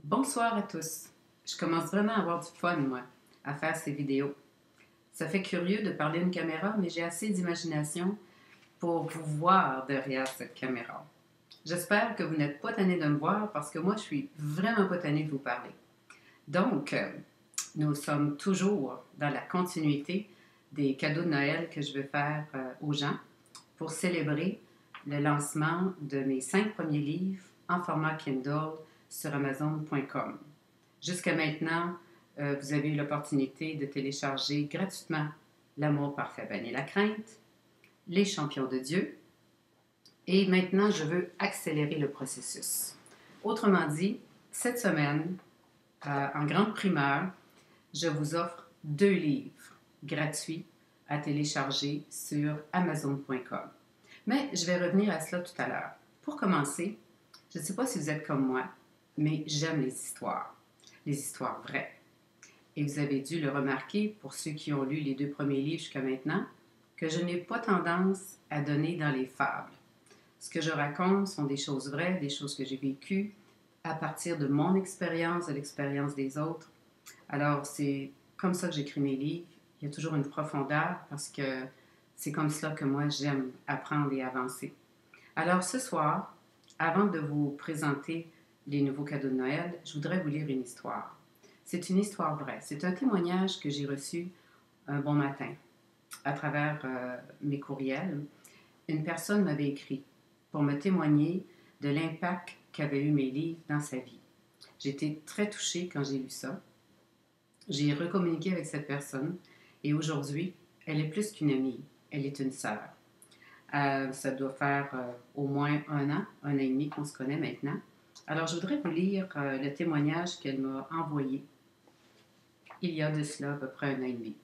Bonsoir à tous. Je commence vraiment à avoir du fun, moi, à faire ces vidéos. Ça fait curieux de parler à une caméra, mais j'ai assez d'imagination pour vous voir derrière cette caméra. J'espère que vous n'êtes pas tanné de me voir parce que moi, je suis vraiment pas tanné de vous parler. Donc, nous sommes toujours dans la continuité des cadeaux de Noël que je vais faire aux gens pour célébrer le lancement de mes 5 premiers livres en format Kindle sur Amazon.com. Jusqu'à maintenant, vous avez eu l'opportunité de télécharger gratuitement L'amour parfait bannit la crainte, Les champions de Dieu, et maintenant, je veux accélérer le processus. Autrement dit, cette semaine, en grande primeur, je vous offre 2 livres gratuits à télécharger sur Amazon.com. Mais je vais revenir à cela tout à l'heure. Pour commencer, je ne sais pas si vous êtes comme moi, mais j'aime les histoires vraies. Et vous avez dû le remarquer, pour ceux qui ont lu les 2 premiers livres jusqu'à maintenant, que je n'ai pas tendance à donner dans les fables. Ce que je raconte sont des choses vraies, des choses que j'ai vécues à partir de mon expérience, de l'expérience des autres. Alors, c'est comme ça que j'écris mes livres. Il y a toujours une profondeur parce que c'est comme cela que moi, j'aime apprendre et avancer. Alors, ce soir, avant de vous présenter les nouveaux cadeaux de Noël, je voudrais vous lire une histoire. C'est une histoire vraie. C'est un témoignage que j'ai reçu un bon matin à travers mes courriels. Une personne m'avait écrit pour me témoigner de l'impact qu'avaient eu mes livres dans sa vie. J'ai été très touchée quand j'ai lu ça. J'ai recommuniqué avec cette personne et aujourd'hui, elle est plus qu'une amie, elle est une sœur. Ça doit faire au moins un an et demi qu'on se connaît maintenant. Alors, je voudrais vous lire le témoignage qu'elle m'a envoyé il y a de cela à peu près un an et demi.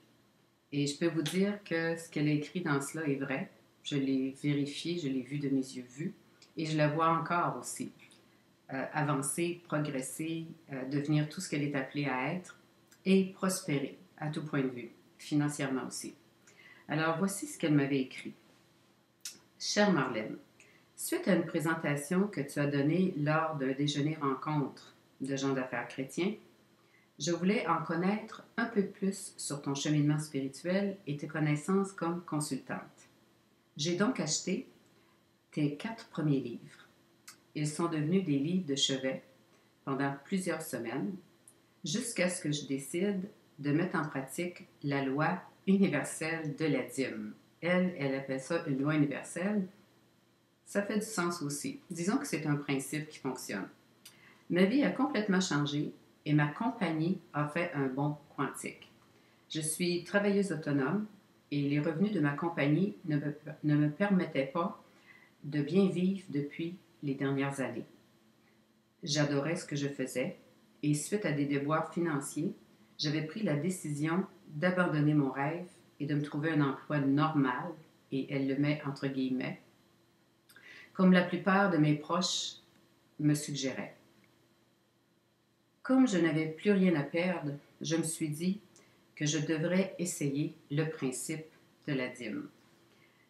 Et je peux vous dire que ce qu'elle a écrit dans cela est vrai. Je l'ai vérifié, je l'ai vu de mes yeux vus et je la vois encore aussi avancer, progresser, devenir tout ce qu'elle est appelée à être et prospérer à tout point de vue, financièrement aussi. Alors, voici ce qu'elle m'avait écrit. Chère Marlène, suite à une présentation que tu as donnée lors d'un déjeuner rencontre de gens d'affaires chrétiens, je voulais en connaître un peu plus sur ton cheminement spirituel et tes connaissances comme consultante. J'ai donc acheté tes 4 premiers livres. Ils sont devenus des livres de chevet pendant plusieurs semaines, jusqu'à ce que je décide de mettre en pratique la loi universelle de la dîme. Elle appelle ça une loi universelle. Ça fait du sens aussi. Disons que c'est un principe qui fonctionne. Ma vie a complètement changé et ma compagnie a fait un bond quantique. Je suis travailleuse autonome et les revenus de ma compagnie ne me permettaient pas de bien vivre depuis les dernières années. J'adorais ce que je faisais et suite à des déboires financiers, j'avais pris la décision d'abandonner mon rêve et de me trouver un emploi normal, et elle le met entre guillemets, comme la plupart de mes proches me suggéraient. Comme je n'avais plus rien à perdre, je me suis dit que je devrais essayer le principe de la dîme.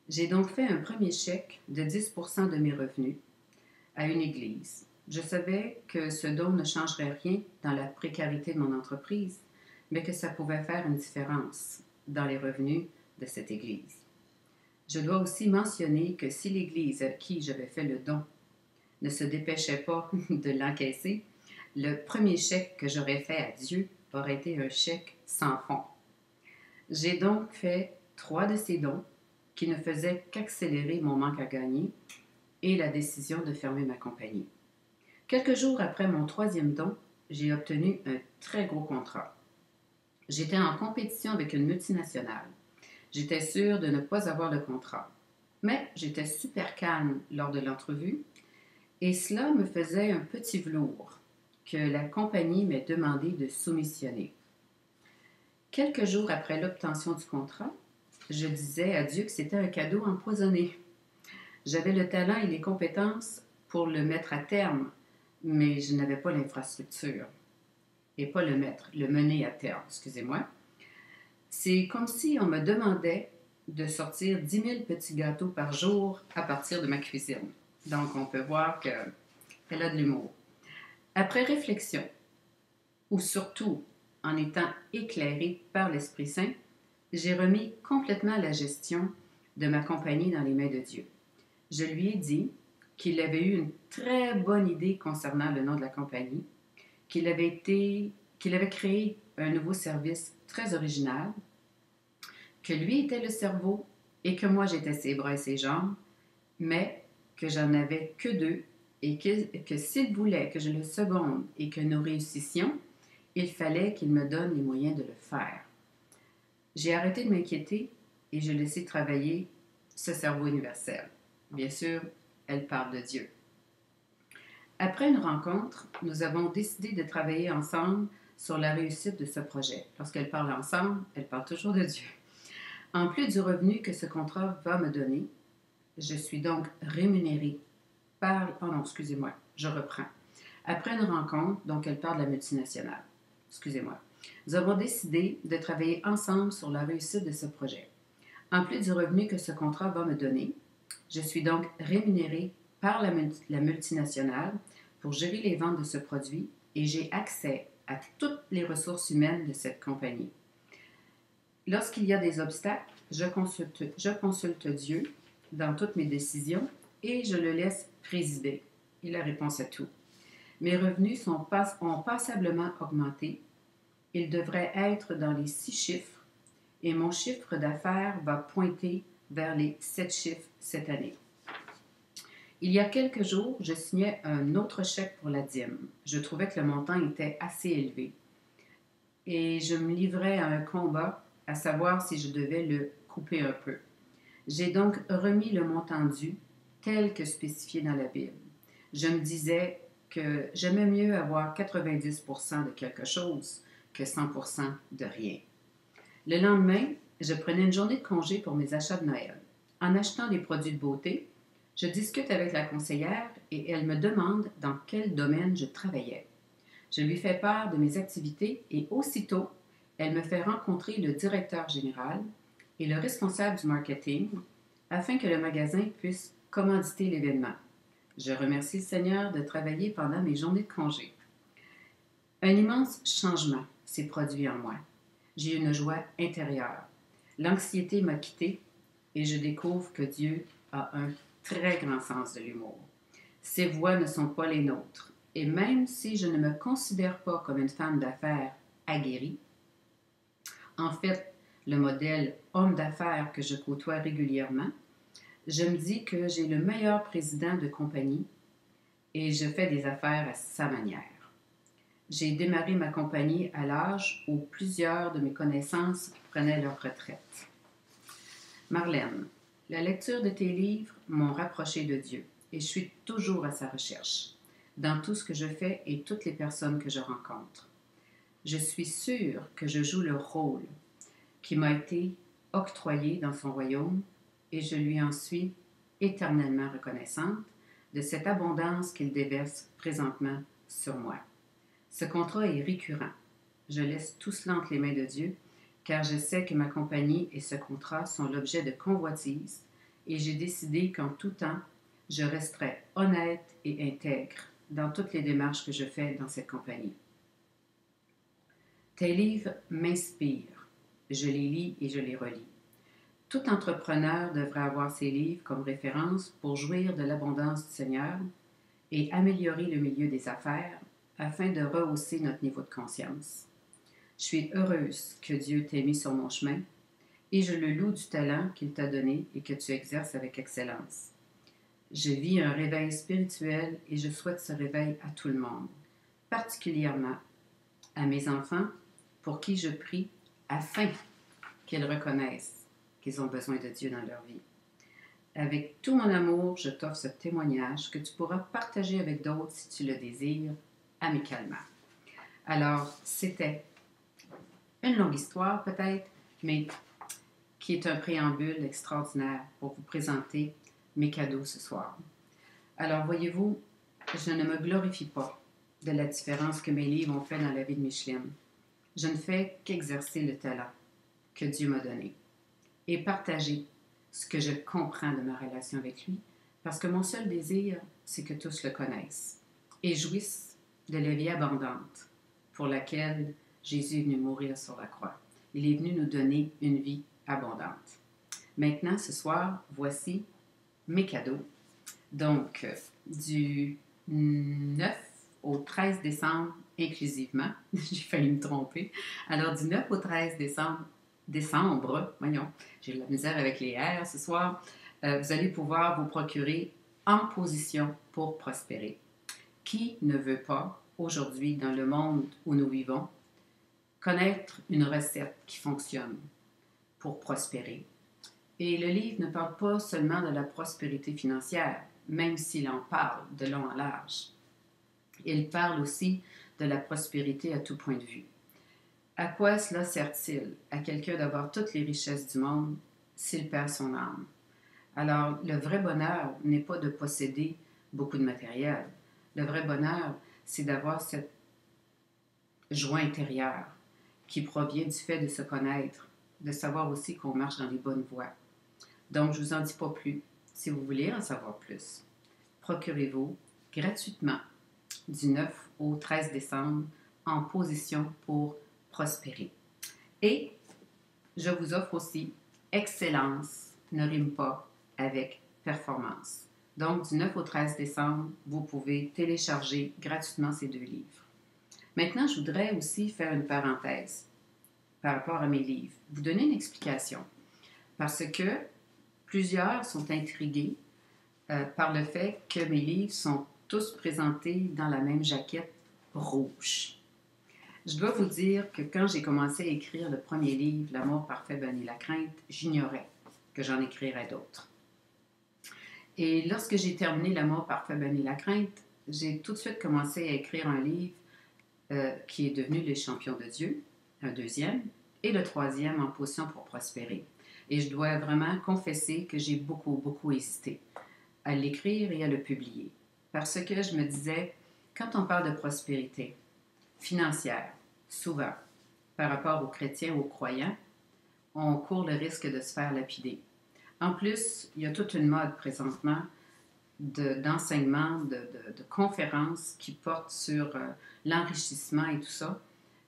J'ai donc fait un premier chèque de 10% de mes revenus à une église. Je savais que ce don ne changerait rien dans la précarité de mon entreprise, mais que ça pouvait faire une différence dans les revenus de cette église. Je dois aussi mentionner que si l'église à qui j'avais fait le don ne se dépêchait pas de l'encaisser, le premier chèque que j'aurais fait à Dieu aurait été un chèque sans fond. J'ai donc fait 3 de ces dons qui ne faisaient qu'accélérer mon manque à gagner et la décision de fermer ma compagnie. Quelques jours après mon 3e don, j'ai obtenu un très gros contrat. J'étais en compétition avec une multinationale. J'étais sûre de ne pas avoir le contrat. Mais j'étais super calme lors de l'entrevue et cela me faisait un petit velours que la compagnie m'ait demandé de soumissionner. Quelques jours après l'obtention du contrat, je disais à Dieu que c'était un cadeau empoisonné. J'avais le talent et les compétences pour le mettre à terme, mais je n'avais pas l'infrastructure. Et pas le mener à terme, excusez-moi. C'est comme si on me demandait de sortir 10 000 petits gâteaux par jour à partir de ma cuisine. Donc, on peut voir qu'elle a de l'humour. Après réflexion, ou surtout en étant éclairé par l'Esprit Saint, j'ai remis complètement la gestion de ma compagnie dans les mains de Dieu. Je lui ai dit qu'il avait eu une très bonne idée concernant le nom de la compagnie, qu'il avait créé un nouveau service très original, que lui était le cerveau et que moi j'étais ses bras et ses jambes, mais que j'en avais que deux et que s'il voulait que je le seconde et que nous réussissions, il fallait qu'il me donne les moyens de le faire. J'ai arrêté de m'inquiéter et je laissé travailler ce cerveau universel. Bien sûr, elle parle de Dieu. Après une rencontre, nous avons décidé de travailler ensemble sur la réussite de ce projet. Lorsqu'elle parle ensemble, elle parle toujours de Dieu. En plus du revenu que ce contrat va me donner, je suis donc rémunérée par... Oh non, excusez-moi, je reprends. Après une rencontre, donc elle parle de la multinationale. Excusez-moi. Nous avons décidé de travailler ensemble sur la réussite de ce projet. En plus du revenu que ce contrat va me donner, je suis donc rémunérée par la multinationale pour gérer les ventes de ce produit et j'ai accès à toutes les ressources humaines de cette compagnie. Lorsqu'il y a des obstacles, je consulte Dieu dans toutes mes décisions et je le laisse présider. Il a réponse à tout. Mes revenus ont passablement augmenté. Ils devraient être dans les 6 chiffres et mon chiffre d'affaires va pointer vers les 7 chiffres cette année. Il y a quelques jours, je signais un autre chèque pour la dîme. Je trouvais que le montant était assez élevé et je me livrais à un combat à savoir si je devais le couper un peu. J'ai donc remis le montant dû tel que spécifié dans la Bible. Je me disais que j'aimais mieux avoir 90% de quelque chose que 100% de rien. Le lendemain, je prenais une journée de congé pour mes achats de Noël. En achetant des produits de beauté, je discute avec la conseillère et elle me demande dans quel domaine je travaillais. Je lui fais part de mes activités et aussitôt, elle me fait rencontrer le directeur général et le responsable du marketing afin que le magasin puisse commanditer l'événement. Je remercie le Seigneur de travailler pendant mes journées de congé. Un immense changement s'est produit en moi. J'ai une joie intérieure. L'anxiété m'a quittée et je découvre que Dieu a un très grand sens de l'humour. Ses voix ne sont pas les nôtres. Et même si je ne me considère pas comme une femme d'affaires aguerrie, en fait, le modèle homme d'affaires que je côtoie régulièrement, je me dis que j'ai le meilleur président de compagnie et je fais des affaires à sa manière. J'ai démarré ma compagnie à l'âge où plusieurs de mes connaissances prenaient leur retraite. Marlène, la lecture de tes livres m'ont rapproché de Dieu et je suis toujours à sa recherche, dans tout ce que je fais et toutes les personnes que je rencontre. Je suis sûre que je joue le rôle qui m'a été octroyé dans son royaume et je lui en suis éternellement reconnaissante de cette abondance qu'il déverse présentement sur moi. Ce contrat est récurrent. Je laisse tout cela entre les mains de Dieu, car je sais que ma compagnie et ce contrat sont l'objet de convoitises, et j'ai décidé qu'en tout temps, je resterai honnête et intègre dans toutes les démarches que je fais dans cette compagnie. Tes livres m'inspirent. Je les lis et je les relis. Tout entrepreneur devrait avoir ces livres comme référence pour jouir de l'abondance du Seigneur et améliorer le milieu des affaires afin de rehausser notre niveau de conscience. Je suis heureuse que Dieu t'ait mis sur mon chemin et je le loue du talent qu'il t'a donné et que tu exerces avec excellence. Je vis un réveil spirituel et je souhaite ce réveil à tout le monde, particulièrement à mes enfants pour qui je prie afin qu'ils reconnaissent qu'ils ont besoin de Dieu dans leur vie. Avec tout mon amour, je t'offre ce témoignage que tu pourras partager avec d'autres si tu le désires, amicalement. Alors, c'était une longue histoire peut-être, mais qui est un préambule extraordinaire pour vous présenter mes cadeaux ce soir. Alors, voyez-vous, je ne me glorifie pas de la différence que mes livres ont fait dans la vie de Micheline. Je ne fais qu'exercer le talent que Dieu m'a donné et partager ce que je comprends de ma relation avec lui, parce que mon seul désir, c'est que tous le connaissent et jouissent de la vie abondante pour laquelle Jésus est venu mourir sur la croix. Il est venu nous donner une vie abondante. Maintenant, ce soir, voici mes cadeaux. Donc, du 9 au 13 décembre inclusivement, j'ai failli me tromper. Alors, du 9 au 13 décembre, voyons, j'ai de la misère avec les R ce soir, vous allez pouvoir vous procurer En position pour prospérer. Qui ne veut pas, aujourd'hui, dans le monde où nous vivons, connaître une recette qui fonctionne pour prospérer? Et le livre ne parle pas seulement de la prospérité financière, même s'il en parle de long en large. Il parle aussi de la prospérité à tout point de vue. À quoi cela sert-il à quelqu'un d'avoir toutes les richesses du monde s'il perd son âme? Alors, le vrai bonheur n'est pas de posséder beaucoup de matériel. Le vrai bonheur, c'est d'avoir cette joie intérieure qui provient du fait de se connaître, de savoir aussi qu'on marche dans les bonnes voies. Donc, je ne vous en dis pas plus. Si vous voulez en savoir plus, procurez-vous gratuitement du 9 au 13 décembre En position pour prospérer. Et je vous offre aussi Excellence ne rime pas avec performance. Donc, du 9 au 13 décembre, vous pouvez télécharger gratuitement ces 2 livres. Maintenant, je voudrais aussi faire une parenthèse par rapport à mes livres. Vous donner une explication. Parce que plusieurs sont intrigués par le fait que mes livres sont tous présentés dans la même jaquette rouge. Je dois vous dire que quand j'ai commencé à écrire le premier livre, L'amour parfait bannit la crainte, j'ignorais que j'en écrirais d'autres. Et lorsque j'ai terminé L'amour parfait bannit la crainte, j'ai tout de suite commencé à écrire un livre qui est devenu Les champions de Dieu, un deuxième, et le troisième, En position pour prospérer. Et je dois vraiment confesser que j'ai beaucoup hésité à l'écrire et à le publier. Parce que je me disais, quand on parle de prospérité financière, souvent, par rapport aux chrétiens ou aux croyants, on court le risque de se faire lapider. En plus, il y a toute une mode présentement d'enseignement, de conférences qui portent sur l'enrichissement et tout ça.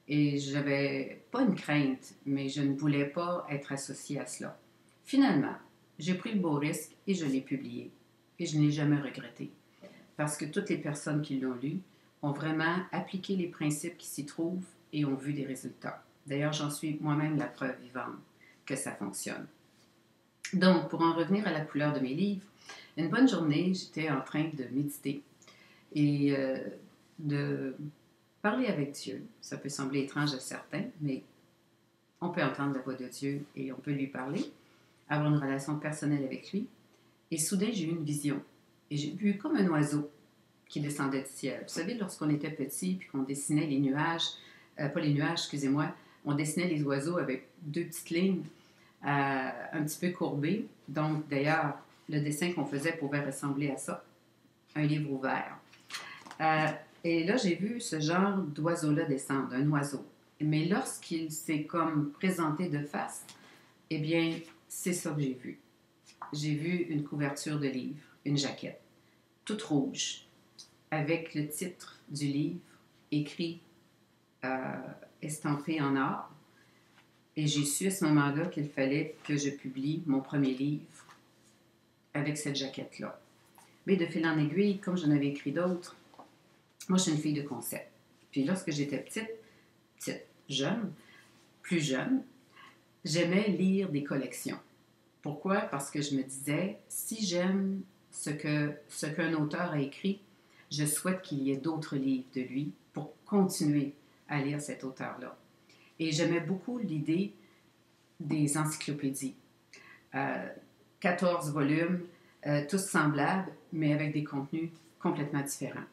Et je n'avais pas une crainte, mais je ne voulais pas être associée à cela. Finalement, j'ai pris le beau risque et je l'ai publié. Et je ne l'ai jamais regretté. Parce que toutes les personnes qui l'ont lu ont vraiment appliqué les principes qui s'y trouvent et ont vu des résultats. D'ailleurs, j'en suis moi-même la preuve vivante que ça fonctionne. Donc, pour en revenir à la couleur de mes livres, une bonne journée, j'étais en train de méditer et de parler avec Dieu. Ça peut sembler étrange à certains, mais on peut entendre la voix de Dieu et on peut lui parler, avoir une relation personnelle avec lui. Et soudain, j'ai eu une vision. Et j'ai vu comme un oiseau qui descendait du ciel. Vous savez, lorsqu'on était petit puis qu'on dessinait les nuages, pas les nuages, excusez-moi, on dessinait les oiseaux avec 2 petites lignes un petit peu courbées. Donc, d'ailleurs, le dessin qu'on faisait pouvait ressembler à ça, un livre ouvert. Et là, j'ai vu ce genre d'oiseau-là descendre, un oiseau. Mais lorsqu'il s'est comme présenté de face, eh bien, c'est ça que j'ai vu. J'ai vu une couverture de livre, une jaquette, toute rouge, avec le titre du livre écrit, estampé en or. Et j'ai su à ce moment-là qu'il fallait que je publie mon premier livre avec cette jaquette-là. Mais de fil en aiguille, comme j'en avais écrit d'autres, moi, je suis une fille de concept. Puis lorsque j'étais plus jeune, j'aimais lire des collections. Pourquoi? Parce que je me disais, si j'aime ce qu'un auteur a écrit, je souhaite qu'il y ait d'autres livres de lui pour continuer à lire cet auteur-là. Et j'aimais beaucoup l'idée des encyclopédies. 14 volumes, tous semblables, mais avec des contenus complètement différents.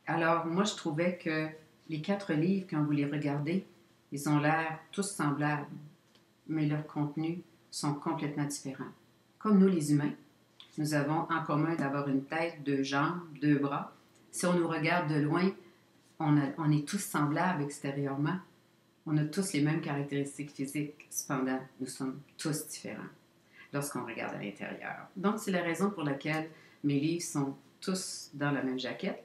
Alors, moi, je trouvais que les 4 livres, quand vous les regardez, ils ont l'air tous semblables, mais leurs contenus sont complètement différents. Comme nous, les humains, nous avons en commun d'avoir une tête, 2 jambes, 2 bras. Si on nous regarde de loin, on est tous semblables extérieurement. On a tous les mêmes caractéristiques physiques. Cependant, nous sommes tous différents lorsqu'on regarde à l'intérieur. Donc, c'est la raison pour laquelle mes livres sont tous dans la même jaquette.